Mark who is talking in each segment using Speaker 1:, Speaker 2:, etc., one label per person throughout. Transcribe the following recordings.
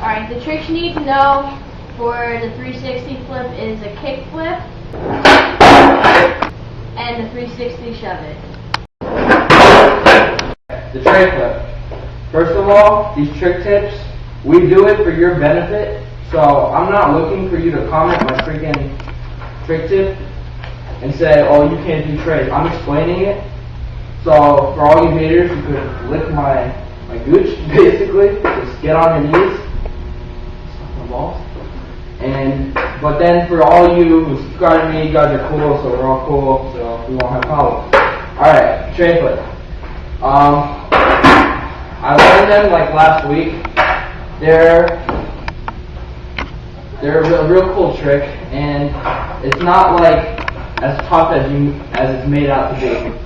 Speaker 1: Alright, the tricks you need to know for the 360 flip is a kick flip and the 360 shove it.
Speaker 2: The tray flip. First of all, these trick tips, we do it for your benefit, so I'm not looking for you to comment my freaking trick tip and say, oh, you can't do trays. I'm explaining it, so for all you haters, you could lick my gooch, basically. Just get on your knees, suck my balls. But then for all you who subscribe to me, you guys are cool, so we're all cool, so we won't have problems. Alright, tray flip. I learned them like last week. They're a real cool trick, and it's not like as tough as it's made out to be.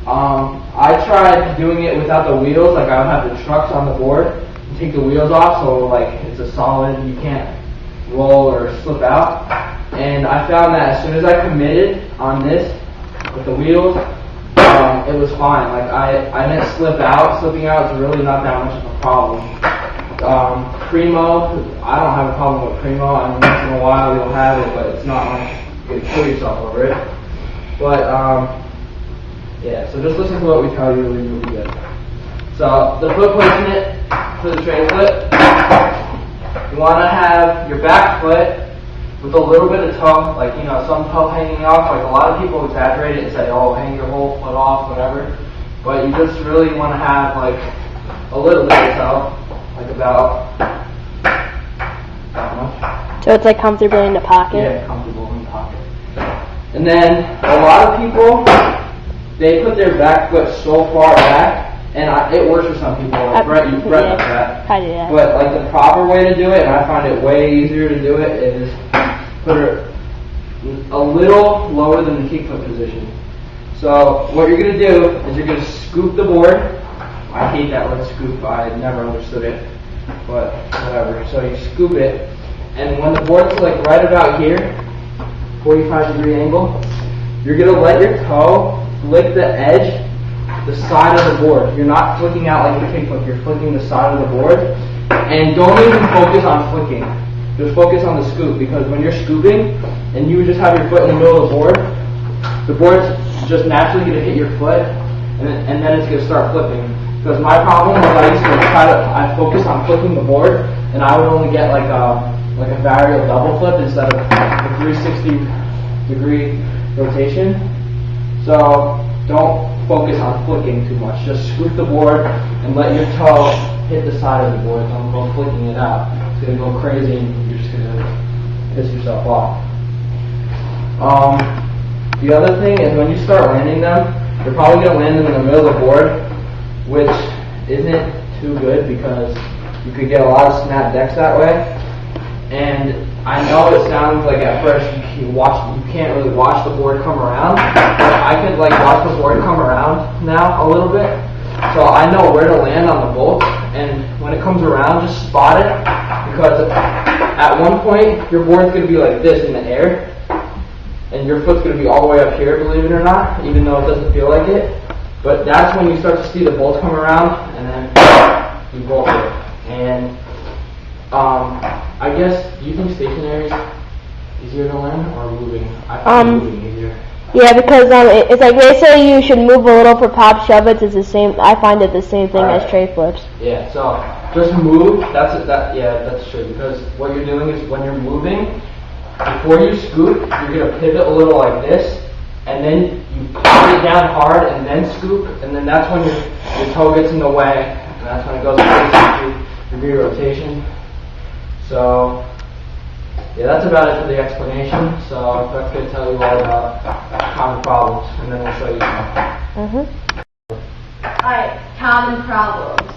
Speaker 2: I tried doing it without the wheels, like I would have the trucks on the board and take the wheels off, so like it's a solid, you can't roll or slip out. And I found that as soon as I committed on this with the wheels, it was fine. Like I didn't slip out. Slipping out is really not that much of a problem. Primo, I don't have a problem with Primo. I mean, once in a while you'll have it, but it's not like you can kill yourself over it. But yeah, so just listen to what we tell you and you'll be good. So the foot placement for the tray flip, you want to have your back foot with a little bit of toe, like, you know, some toe hanging off. Like a lot of people exaggerate it and say, oh, hang your whole foot off, whatever. But you just really want to have like a little bit of toe, like about that much.
Speaker 3: So it's like comfortably in the pocket?
Speaker 2: Yeah, comfortable in the pocket. And then a lot of people, they put their back foot so far back, and it works for some people. Like Brett does that.
Speaker 3: I do that.
Speaker 2: But like the proper way to do it, and I find it way easier to do it, is put her a little lower than the kick flip position. So what you're going to do is you're going to scoop the board. I hate that word scoop. I never understood it, but whatever. So you scoop it, and when the board's like right about here, 45-degree angle, you're going to let your toe flick the edge, the side of the board. You're not flicking out like a kick flip. You're flicking the side of the board. And don't even focus on flicking. Just focus on the scoop, because when you're scooping and you just have your foot in the middle of the board's just naturally going to hit your foot, and then it's going to start flipping. Because my problem was I focused on flipping the board, and I would only get like a variable double flip instead of a 360-degree rotation. So don't focus on flicking too much. Just scoop the board and let your toe hit the side of the board. Don't go flicking it out. It's going to go crazy and you're just going to piss yourself off. The other thing is when you start landing them, you're probably going to land them in the middle of the board, which isn't too good because you could get a lot of snap decks that way. And I know it sounds like at first you can't really watch the board come around, but I could like watch the board come around now a little bit. So I know where to land on the bolt, and when it comes around, just spot it, because at one point your board's going to be like this in the air, and your foot's going to be all the way up here, believe it or not, even though it doesn't feel like it. But that's when you start to see the bolts come around, and then you bolt it. And I guess, do you think stationary is easier to land or moving? I find moving easier.
Speaker 3: Yeah, because it's like they say you should move a little for pop shove it. It's the same. I find it the same thing as tray flips.
Speaker 2: Yeah, so just move. That's true. Because what you're doing is when you're moving, before you scoop, you're gonna pivot a little like this, and then you pop it down hard and then scoop, and then that's when your toe gets in the way, and that's when it goes 360-degree rotation. So yeah, that's about it for the explanation. So that's going to tell you all about common problems, and then we'll show you some.
Speaker 1: Alright, common problems.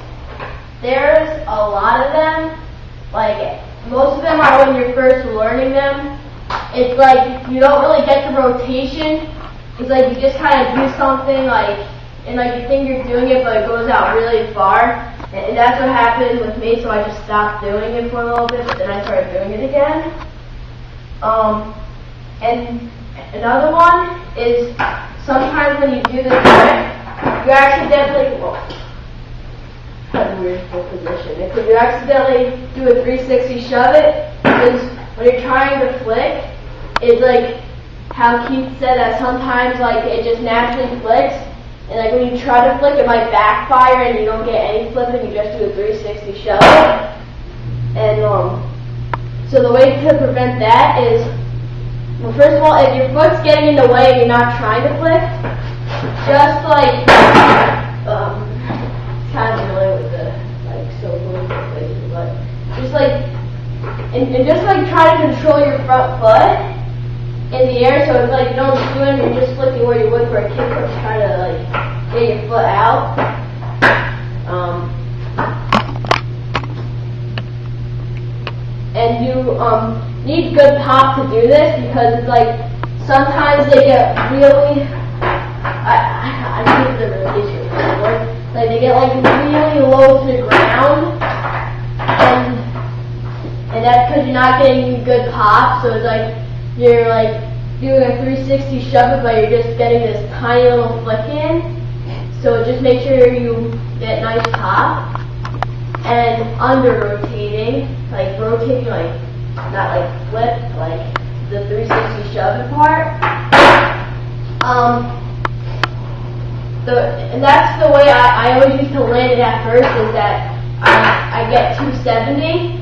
Speaker 1: There's a lot of them. Like, most of them are when you're first learning them. It's like you don't really get the rotation. It's like you just kind of do something like, and like you think you're doing it, but it goes out really far. And that's what happened with me, so I just stopped doing it for a little bit, but then I started doing it again. And another one is sometimes when you do the trick, you accidentally, from your full position. If you accidentally do a 360 shove it, because when you're trying to flick, it's like how Keith said that sometimes like it just naturally flicks, and like when you try to flick, it might backfire and you don't get any flipping. You just do a 360 shove. And so the way to prevent that is, well, first of all, if your foot's getting in the way and you're not trying to flick, just like kind of familiar with the like so places, but just like and just like try to control your front foot in the air, so it's like you don't do it, you're just flicking where you would for a kick, but try to like get your foot out. And you need good pop to do this, because it's like sometimes they get really I think they're really easier. Like they get like really low to the ground, and that's because you're not getting good pop. So it's like you're like doing a 360 shove it, but you're just getting this tiny little flick in. So just make sure you get nice pop. And under rotating, like not like flip, like the 360 shove it part. And that's the way I always used to land it at first, is that I get 270,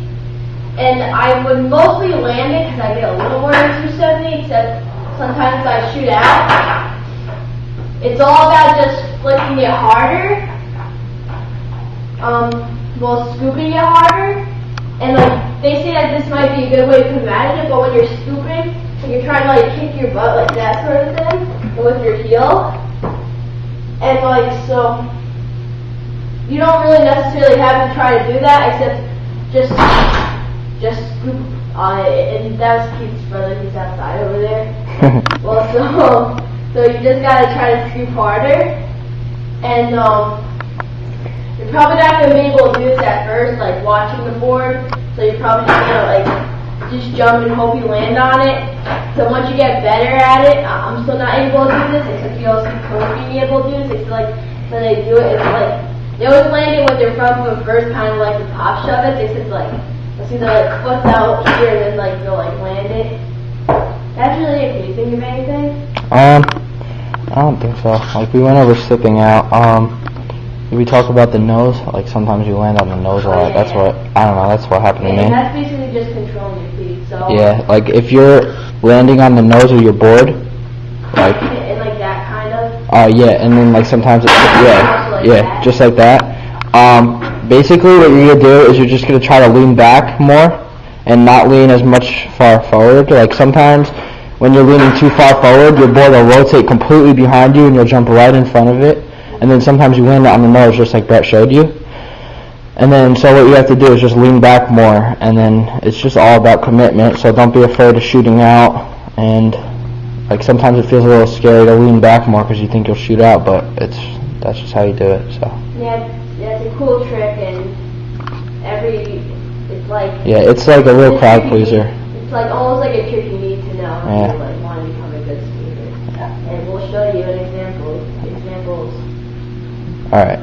Speaker 1: and I would mostly land it because I get a little more than 270, except sometimes I shoot out. It's all about just flicking it harder, while scooping it harder. And like they say that this might be a good way to manage it, but when you're scooping, and you're trying to like kick your butt like that sort of thing with your heel. And like, so, you don't really necessarily have to try to do that, except just scoop on it. And that's Keith's brother, he's outside over there. Well, so you just gotta try to scoop harder. And you're probably not gonna be able to do this at first, like watching the board. So you're probably just gonna like just jump and hope you land on it. So once you get better at it, I'm still not able to do this, except you also coach being able to do this. It's like when they do it, it's like they always land it with their front foot first, kind of like the pop shove it. Except like let's see, the like foot's out here, and then like you'll like land it. That's really it. Can you think of anything?
Speaker 4: I don't think so. Like we went over slipping out. Did we talk about the nose? Like sometimes you land on the nose a lot.
Speaker 1: Yeah,
Speaker 4: that's what I don't know. That's what happened to me.
Speaker 1: And that's basically just controlling your feet. So
Speaker 4: Yeah, like if you're landing on the nose of your board, like
Speaker 1: and like that kind of.
Speaker 4: yeah, and then like sometimes it's
Speaker 1: that.
Speaker 4: just like that. Basically what you're gonna do is you're just gonna try to lean back more and not lean as much far forward. Like sometimes when you're leaning too far forward, your board will rotate completely behind you and you'll jump right in front of it. And then sometimes you land it on the nose, just like Brett showed you. And then, so what you have to do is just lean back more, and then it's just all about commitment, so don't be afraid of shooting out. And, like, sometimes it feels a little scary to lean back more because you think you'll shoot out, but that's just how you do it, so.
Speaker 1: Yeah, it's a cool trick, and it's like...
Speaker 4: Yeah, it's like a real crowd pleaser.
Speaker 1: It's like almost like a trick you need to know
Speaker 4: Yeah.
Speaker 1: if you like want to become a good skater. And we'll show you an examples.
Speaker 4: Alright.